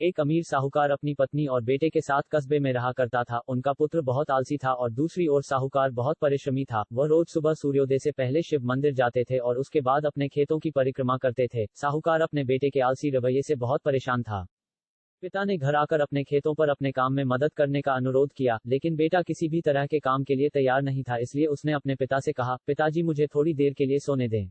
एक अमीर साहूकार अपनी पत्नी और बेटे के साथ कस्बे में रहा करता था। उनका पुत्र बहुत आलसी था और दूसरी ओर साहूकार बहुत परिश्रमी था। वह रोज सुबह सूर्योदय से पहले शिव मंदिर जाते थे और उसके बाद अपने खेतों की परिक्रमा करते थे। साहूकार अपने बेटे के आलसी रवैये से बहुत परेशान था। पिता ने घर आकर अपने खेतों पर अपने काम में मदद करने का अनुरोध किया, लेकिन बेटा किसी भी तरह के काम के लिए तैयार नहीं था। इसलिए उसने अपने पिता से कहा, पिताजी मुझे थोड़ी देर के लिए सोने दें।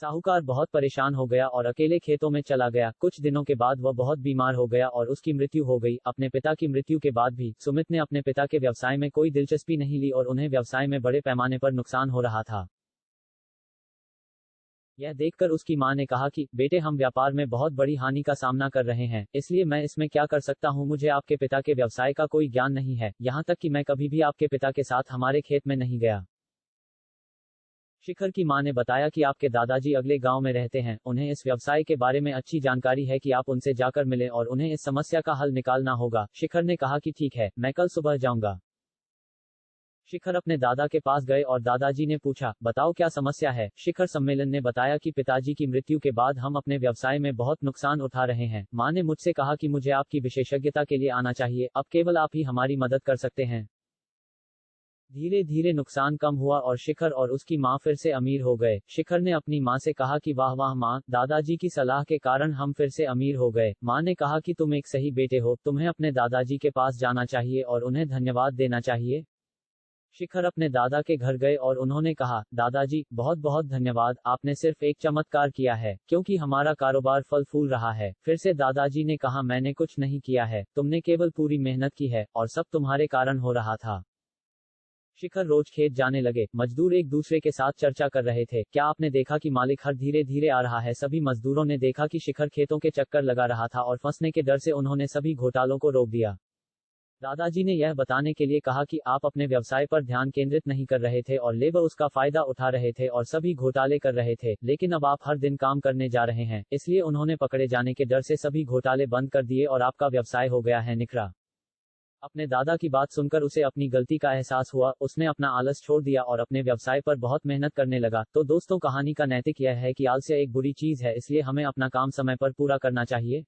साहूकार बहुत परेशान हो गया और अकेले खेतों में चला गया। कुछ दिनों के बाद वह बहुत बीमार हो गया और उसकी मृत्यु हो गई। अपने पिता की मृत्यु के बाद भी सुमित ने अपने पिता के व्यवसाय में कोई दिलचस्पी नहीं ली और उन्हें व्यवसाय में बड़े पैमाने पर नुकसान हो रहा था। यह देखकर उसकी मां ने कहा कि बेटे, हम व्यापार में बहुत बड़ी हानि का सामना कर रहे हैं, इसलिए मैं इसमें क्या कर सकता हूं। मुझे आपके पिता के व्यवसाय का कोई ज्ञान नहीं है, यहां तक कि मैं कभी भी आपके पिता के साथ हमारे खेत में नहीं गया। शिखर की मां ने बताया कि आपके दादाजी अगले गांव में रहते हैं, उन्हें इस व्यवसाय के बारे में अच्छी जानकारी है कि आप उनसे जाकर मिलें और उन्हें इस समस्या का हल निकालना होगा। शिखर ने कहा कि ठीक है, मैं कल सुबह जाऊंगा। शिखर अपने दादा के पास गए और दादाजी ने पूछा, बताओ क्या समस्या है। शिखर सम्मेलन ने बताया कि पिताजी की मृत्यु के बाद हम अपने व्यवसाय में बहुत नुकसान उठा रहे हैं। मां ने मुझसे कहा कि मुझे आपकी विशेषज्ञता के लिए आना चाहिए, अब केवल आप ही हमारी मदद कर सकते हैं। धीरे धीरे नुकसान कम हुआ और शिखर और उसकी मां फिर से अमीर हो गए। शिखर ने अपनी मां से कहा कि वाह वाह मां, दादाजी की सलाह के कारण हम फिर से अमीर हो गए। मां ने कहा कि तुम एक सही बेटे हो, तुम्हें अपने दादाजी के पास जाना चाहिए और उन्हें धन्यवाद देना चाहिए। शिखर अपने दादा के घर गए और उन्होंने कहा, दादाजी, बहुत बहुत धन्यवाद, आपने सिर्फ एक चमत्कार किया है, क्योंकि हमारा कारोबार फल फूल रहा है। फिर से दादाजी ने कहा, मैंने कुछ नहीं किया है, तुमने केवल पूरी मेहनत की है और सब तुम्हारे कारण हो रहा था। शिखर रोज खेत जाने लगे। मजदूर एक दूसरे के साथ चर्चा कर रहे थे, क्या आपने देखा कि मालिक हर धीरे धीरे आ रहा है। सभी मजदूरों ने देखा कि शिखर खेतों के चक्कर लगा रहा था और फंसने के डर से उन्होंने सभी घोटालों को रोक दिया। दादाजी ने यह बताने के लिए कहा कि आप अपने व्यवसाय पर ध्यान केंद्रित नहीं कर रहे थे और लेबर उसका फायदा उठा रहे थे और सभी घोटाले कर रहे थे, लेकिन अब आप हर दिन काम करने जा रहे हैं, इसलिए उन्होंने पकड़े जाने के डर से सभी घोटाले बंद कर दिए और आपका व्यवसाय हो गया है निखरा। अपने दादा की बात सुनकर उसे अपनी गलती का एहसास हुआ। उसने अपना आलस छोड़ दिया और अपने व्यवसाय पर बहुत मेहनत करने लगा। तो दोस्तों, कहानी का नैतिक यह है कि आलस्य एक बुरी चीज है, इसलिए हमें अपना काम समय पर पूरा करना चाहिए।